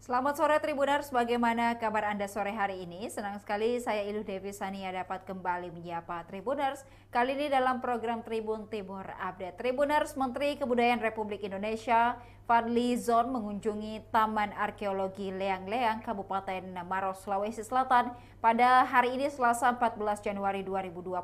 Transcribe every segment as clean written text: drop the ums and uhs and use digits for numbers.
Selamat sore Tribuners, bagaimana kabar Anda sore hari ini? Senang sekali saya Ilu Devi Sania dapat kembali menyapa Tribuners. Kali ini dalam program Tribun Timur Update. Tribuners, Menteri Kebudayaan Republik Indonesia Fadly Zon mengunjungi Taman Arkeologi Leang-Leang, Kabupaten Maros, Sulawesi Selatan pada hari ini Selasa 14 Januari 2025.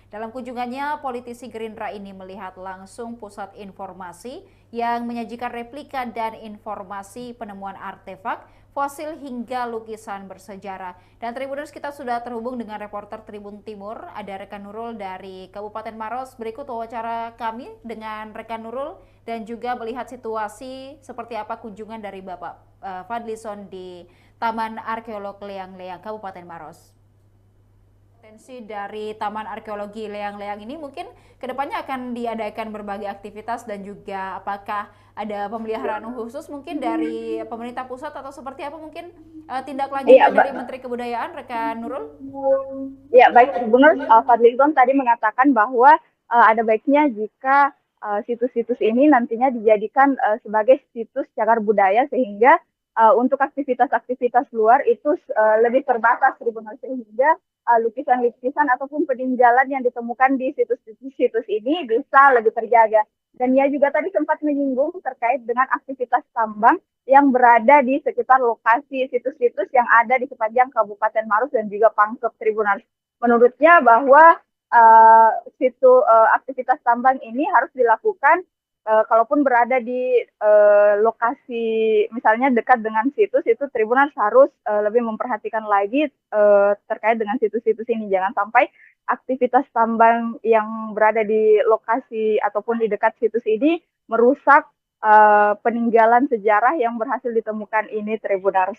Dalam kunjungannya, politisi Gerindra ini melihat langsung pusat informasi yang menyajikan replika dan informasi penemuan artefak, fosil hingga lukisan bersejarah. Dan Tribuners, kita sudah terhubung dengan reporter Tribun Timur, ada rekan Nurul dari Kabupaten Maros. Berikut wawancara kami dengan rekan Nurul dan juga melihat situasi seperti apa kunjungan dari Bapak Fadly Zon di Taman Arkeolog Leang-Leang, Kabupaten Maros. Potensi dari Taman Arkeologi Leang-Leang ini mungkin kedepannya akan diadakan berbagai aktivitas dan juga apakah ada pemeliharaan khusus mungkin dari pemerintah pusat atau seperti apa mungkin tindak Iya, lanjutnya dari Menteri Kebudayaan, rekan Nurul? ya baik Tribuners, Fadlizon tadi mengatakan bahwa ada baiknya jika situs-situs ini nantinya dijadikan sebagai situs cagar budaya sehingga untuk aktivitas-aktivitas luar itu lebih terbatas Tribuners sehingga lukisan-lukisan ataupun peninggalan yang ditemukan di situs-situs ini bisa lebih terjaga. Dan ia juga tadi sempat menyinggung terkait dengan aktivitas tambang yang berada di sekitar lokasi situs-situs yang ada di sepanjang Kabupaten Maros dan juga Pangkep Tribunals. Menurutnya bahwa aktivitas tambang ini harus dilakukan kalaupun berada di lokasi misalnya dekat dengan situs itu Tribunals harus lebih memperhatikan lagi terkait dengan situs-situs ini. Jangan sampai aktivitas tambang yang berada di lokasi ataupun di dekat situs ini merusak peninggalan sejarah yang berhasil ditemukan ini Tribunars.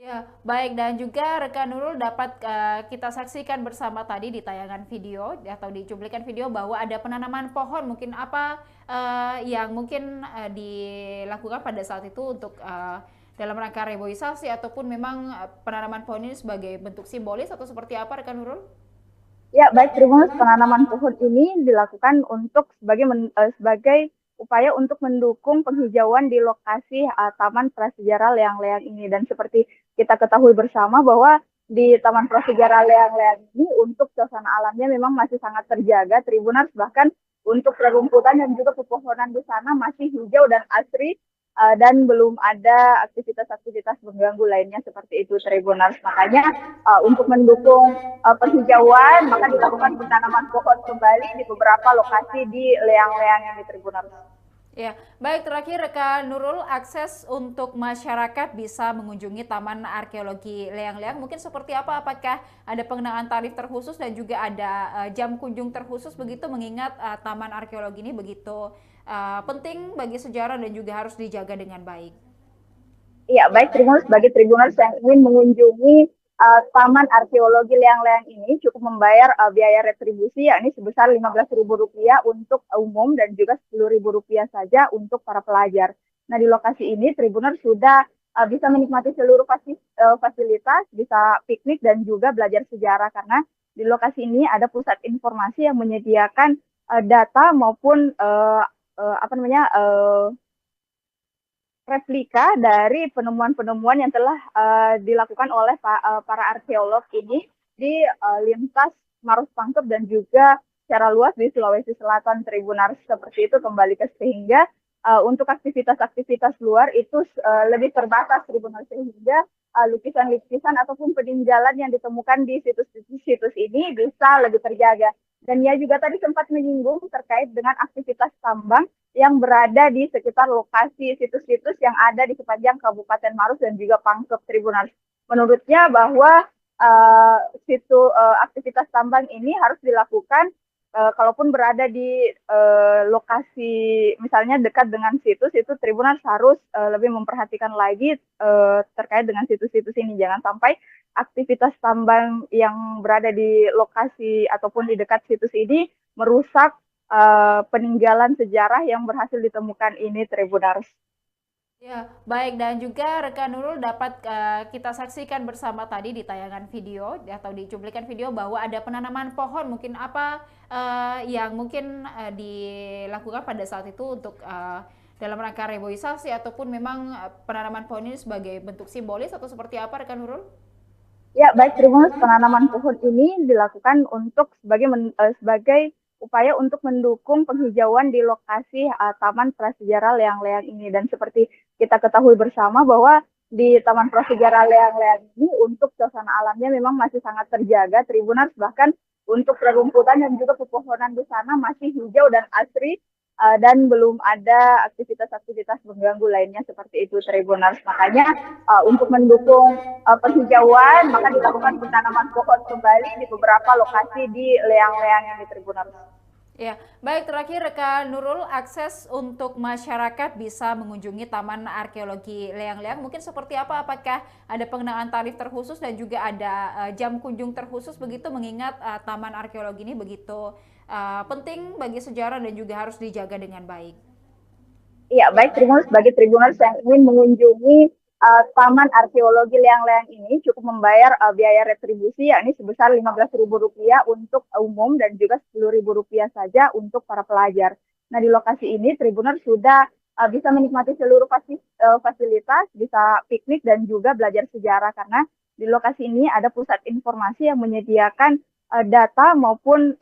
Ya, baik, dan juga rekan Nurul dapat kita saksikan bersama tadi di tayangan video atau di cuplikan video bahwa ada penanaman pohon. Mungkin apa yang mungkin dilakukan pada saat itu untuk dalam rangka reboisasi ataupun memang penanaman pohon ini sebagai bentuk simbolis atau seperti apa rekan Nurul? Ya, baik Tribunus, penanaman pohon ini dilakukan untuk sebagai upaya untuk mendukung penghijauan di lokasi Taman Prasejarah Leang-Leang ini. Dan seperti kita ketahui bersama bahwa di Taman Prasejarah Leang-Leang ini untuk suasana alamnya memang masih sangat terjaga Tribuners, bahkan untuk rerumputan dan juga pepohonan di sana masih hijau dan asri dan belum ada aktivitas-aktivitas mengganggu lainnya seperti itu Tribuners. Makanya untuk mendukung penghijauan maka dilakukan penanaman pohon kembali di beberapa lokasi di leang-leang yang di Tribuners. Ya, baik, terakhir rekan Nurul, akses untuk masyarakat bisa mengunjungi Taman Arkeologi Leang-Leang mungkin seperti apa? Apakah ada pengenaan tarif terkhusus dan juga ada jam kunjung terkhusus begitu mengingat Taman Arkeologi ini begitu penting bagi sejarah dan juga harus dijaga dengan baik. Iya, baik Tribuners, bagi Tribuners yang ingin mengunjungi Taman Arkeologi Leang-Leang ini cukup membayar biaya retribusi yakni sebesar Rp15.000 untuk umum dan juga Rp10.000 saja untuk para pelajar. Nah, di lokasi ini Tribuners sudah bisa menikmati seluruh fasilitas, bisa piknik dan juga belajar sejarah karena di lokasi ini ada pusat informasi yang menyediakan data maupun replika dari penemuan-penemuan yang telah dilakukan oleh para arkeolog ini di lintas Maros Pangkep dan juga secara luas di Sulawesi Selatan Tribunars seperti itu kembali ke sehingga untuk aktivitas-aktivitas luar itu lebih terbatas Tribunars sehingga lukisan-lukisan ataupun peninggalan yang ditemukan di situs-situs ini bisa lebih terjaga. Dan ia juga tadi sempat menyinggung terkait dengan aktivitas tambang yang berada di sekitar lokasi situs-situs yang ada di sepanjang Kabupaten Maros dan juga Pangkep Tribunals. Menurutnya bahwa aktivitas tambang ini harus dilakukan kalaupun berada di lokasi misalnya dekat dengan situs itu Tribunals harus lebih memperhatikan lagi terkait dengan situs-situs ini. Jangan sampai aktivitas tambang yang berada di lokasi ataupun di dekat situs ini merusak peninggalan sejarah yang berhasil ditemukan ini Tribunars. Ya, baik, dan juga rekan Nurul dapat kita saksikan bersama tadi di tayangan video atau di cuplikan video bahwa ada penanaman pohon. Mungkin apa yang mungkin dilakukan pada saat itu untuk dalam rangka reboisasi ataupun memang penanaman pohon ini sebagai bentuk simbolis atau seperti apa rekan Nurul? Ya, baik Tribuners, penanaman pohon ini dilakukan untuk sebagai upaya untuk mendukung penghijauan di lokasi Taman Prasejarah Leang-Leang ini. Dan seperti kita ketahui bersama bahwa di Taman Prasejarah Leang-Leang ini untuk suasana alamnya memang masih sangat terjaga, Tribuners, bahkan untuk rerumputan dan juga pepohonan di sana masih hijau dan asri, dan belum ada aktivitas-aktivitas mengganggu lainnya seperti itu, Tribuners. Makanya untuk mendukung penghijauan, maka dilakukan penanaman pohon kembali di beberapa lokasi di Leang-Leang yang di Tribuners. Ya, baik, terakhir rekan Nurul, akses untuk masyarakat bisa mengunjungi Taman Arkeologi Leang-Leang mungkin seperti apa? Apakah ada pengenaan tarif terkhusus dan juga ada jam kunjung terkhusus begitu, mengingat Taman Arkeologi ini begitu penting bagi sejarah dan juga harus dijaga dengan baik? Iya, baik Tribuners, bagi Tribuners yang ingin mengunjungi Taman Arkeologi Leang-Leang ini cukup membayar biaya retribusi, yakni sebesar Rp15.000 untuk umum dan juga Rp10.000 saja untuk para pelajar. Nah, di lokasi ini Tribuners sudah bisa menikmati seluruh fasilitas, bisa piknik dan juga belajar sejarah, karena di lokasi ini ada pusat informasi yang menyediakan data maupun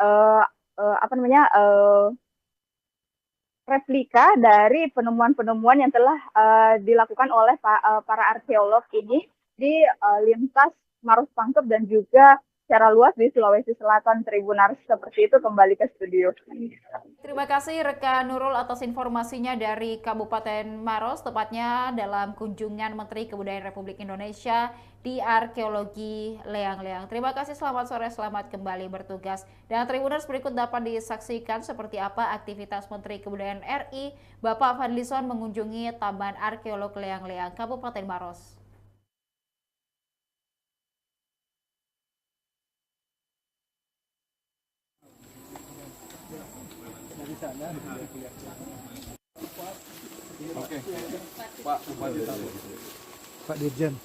replika dari penemuan-penemuan yang telah dilakukan oleh para arkeolog ini di lintas Maros Pangkep dan juga secara luas di Sulawesi Selatan, Tribuners. Seperti itu, kembali ke studio. Terima kasih rekan Nurul atas informasinya dari Kabupaten Maros, tepatnya dalam kunjungan Menteri Kebudayaan Republik Indonesia di Arkeologi Leang-Leang. Terima kasih, selamat sore, selamat kembali bertugas. Dan Tribuners, berikut dapat disaksikan seperti apa aktivitas Menteri Kebudayaan RI, Bapak Fadlizon mengunjungi Taman Arkeolog Leang-Leang, Kabupaten Maros. Oke, Pak Bupati. Pak Dirjen.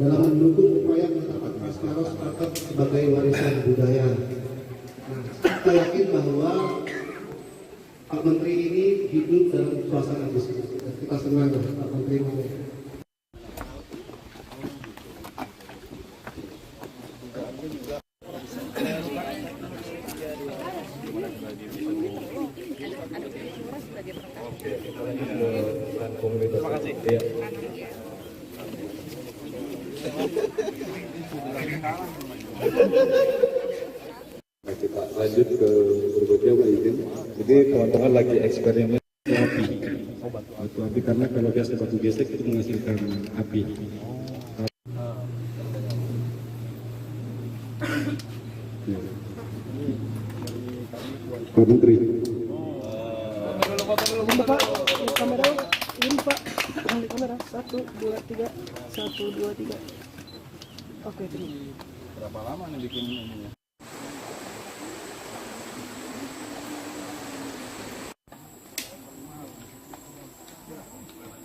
Dalam mendukung upaya penetapan Maros Pangkep sebagai warisan budaya. Nah, kita yakin bahwa Pak Menteri ini hidup dalam suasana diskusi. Kita senang Pak Menteri ini. Terima kasih. Kita lanjut ke berikutnya Pak izin. Jadi teman-teman lagi eksperimen api. Batu api karena kalau biasa batu gesek itu menghasilkan api. Pak Menteri. Pak, kamera ini Pak, di kamera 1, 2, 3, 1, 2, 3. Oke, terima. Berapa lama nih bikin ininya?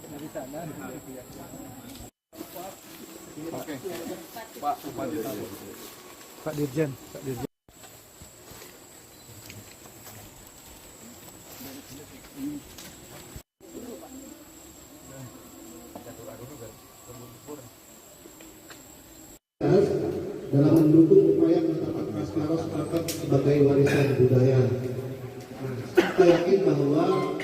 Dari sana. Oke, Pak Bupati. Pak Dirjen. Dalam mendukung upaya penetapan Maros Pangkep sebagai warisan budaya. Nah, kita yakin bahwa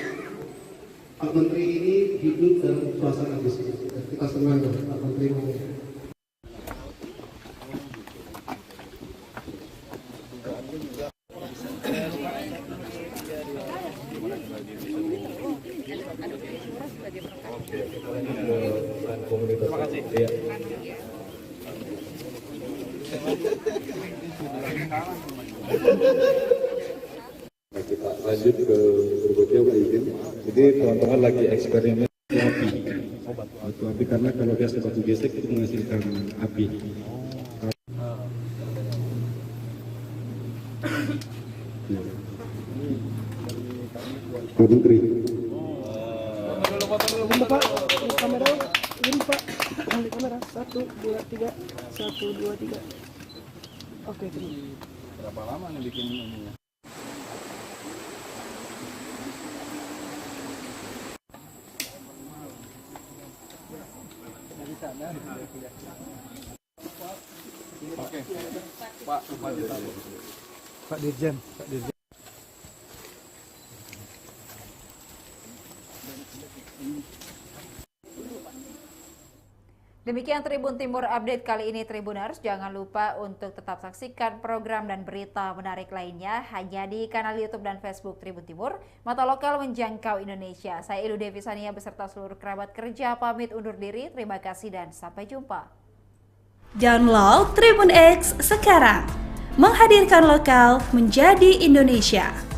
Pak Menteri ini hidup dalam suasana diskusi. Kita senang Pak Menteri ini. Terima kasih. Kita lanjut ke berikutnya Pak izin. Jadi teman-teman lagi eksperimen api. Batu api karena kalau biasa batu gesek itu menghasilkan api. Pak Menteri. Ini Pak, ini kamera, ini Pak, di kamera 1, 2, 3, 1, 2, 3. Oke, terima. Berapa lama nih bikin ininya? Oke, Pak Bupati tahu. Pak Dirjen, Pak Dirjen. Demikian Tribun Timur Update kali ini Tribuners. Jangan lupa untuk tetap saksikan program dan berita menarik lainnya hanya di kanal YouTube dan Facebook Tribun Timur, mata lokal menjangkau Indonesia. Saya Ilu Devi Sania beserta seluruh kerabat kerja pamit undur diri. Terima kasih dan sampai jumpa. Download Tribun X sekarang, menghadirkan lokal menjadi Indonesia.